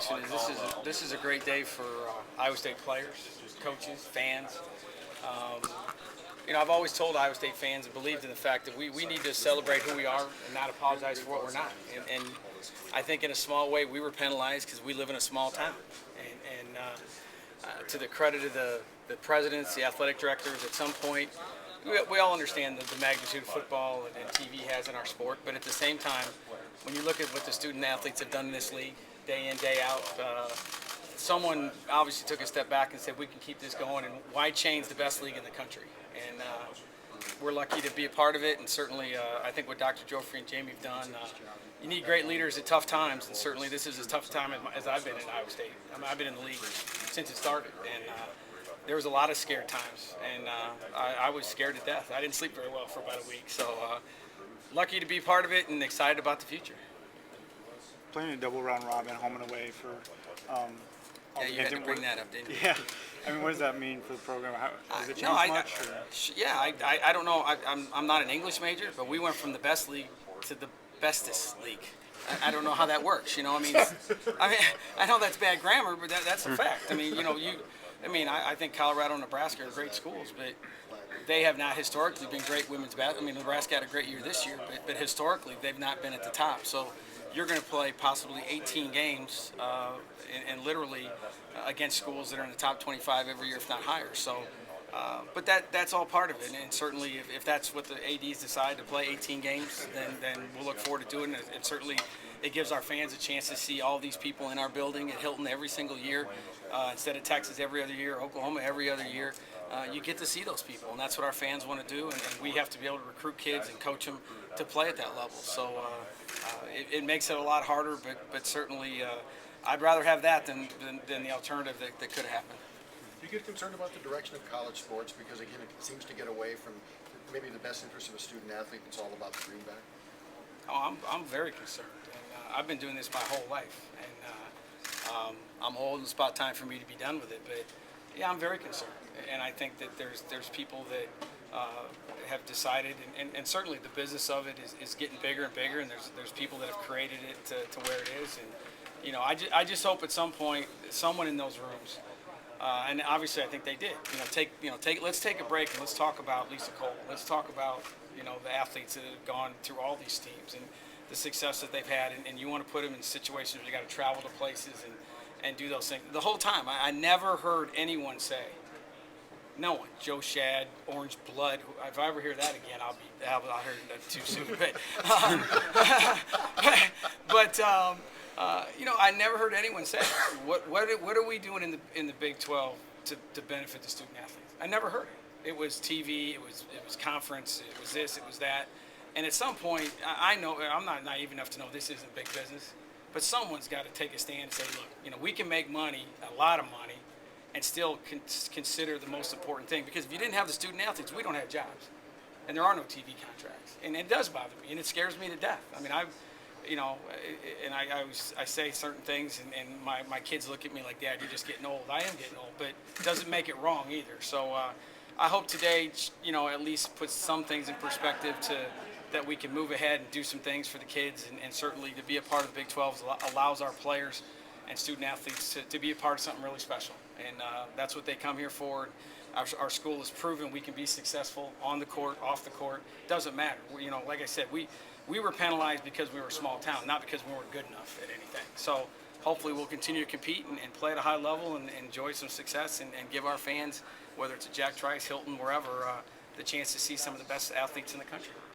question is this is a great day for Iowa State players, coaches, fans. Um, I've always told Iowa State fans and believed in the fact that we need to celebrate who we are and not apologize for what we're not. And I think in a small way we were penalized because we live in a small town. To the credit of the presidents, the athletic directors, at some point, we all understand the magnitude of football and TV has in our sport. But at the same time, when you look at what the student athletes have done in this league, day in, day out, someone obviously took a step back and said we can keep this going, and why change the best league in the country? And we're lucky to be a part of it, and certainly I think what Dr. Joffrey and Jamie have done, you need great leaders at tough times, and certainly this is as tough a time as I've been in Iowa State. I've been in the league since it started, and there was a lot of scared times, and I was scared to death. I didn't sleep very well for about a week, so lucky to be part of it and excited about the future. Playing a double round robin, home and away for yeah, you had to bring that up, didn't you? Yeah. I mean, what does that mean for the program? Does it change much? I don't know. I'm not an English major, but we went from the best league to the bestest league. I don't know how that works. I mean, I know that's bad grammar, but that's a fact. I mean, I think Colorado and Nebraska are great schools, but they have not historically been great women's basketball. I mean, Nebraska had a great year this year, but historically they've not been at the top. So you're going to play possibly 18 games and literally against schools that are in the top 25 every year, if not higher. So, but that's all part of it. And certainly, if that's what the ADs decide to play 18 games, then we'll look forward to doing it. And certainly, it gives our fans a chance to see all these people in our building at Hilton every single year, instead of Texas every other year, Oklahoma every other year. You get to see those people, and that's what our fans want to do. And we have to be able to recruit kids and coach them to play at that level. So it makes it a lot harder, but certainly I'd rather have that than the alternative that could happen. Do you get concerned about the direction of college sports? Because, again, it seems to get away from maybe the best interest of a student athlete. It's all about the greenback. Oh, I'm very concerned. And I've been doing this my whole life. And I'm old and it's about time for me to be done with it. But, yeah, I'm very concerned. And I think that there's people that have decided, and certainly the business of it is getting bigger and bigger, and there's people that have created it to where it is. And, I just hope at some point someone in those rooms, and obviously I think they did, let's take a break and let's talk about Lisa Cole. Let's talk about, the athletes that have gone through all these teams and the success that they've had, and you want to put them in situations where you got to travel to places and do those things. The whole time, I never heard anyone say, no one, Joe Shad, Orange Blood. If I ever hear that again, I'll hear that too soon. But I never heard anyone say, what are we doing in the Big 12 to benefit the student athletes? I never heard it. It was TV, it was conference, it was this, it was that. And at some point, I know I'm not naive enough to know this isn't big business, but someone's got to take a stand and say, look, we can make money, a lot of money, and still consider the most important thing. Because if you didn't have the student athletes, we don't have jobs, and there are no TV contracts, and it does bother me, and it scares me to death. I mean, I say certain things, and my kids look at me like, Dad, you're just getting old. I am getting old, but it doesn't make it wrong either. So I hope today, at least puts some things in perspective that we can move ahead and do some things for the kids, and certainly to be a part of the Big 12 allows our players and student athletes to be a part of something really special. And that's what they come here for. Our school has proven we can be successful on the court, off the court. Doesn't matter. Like I said, we were penalized because we were a small town, not because we weren't good enough at anything. So hopefully we'll continue to compete and play at a high level and enjoy some success and give our fans, whether it's at Jack Trice, Hilton, wherever, the chance to see some of the best athletes in the country.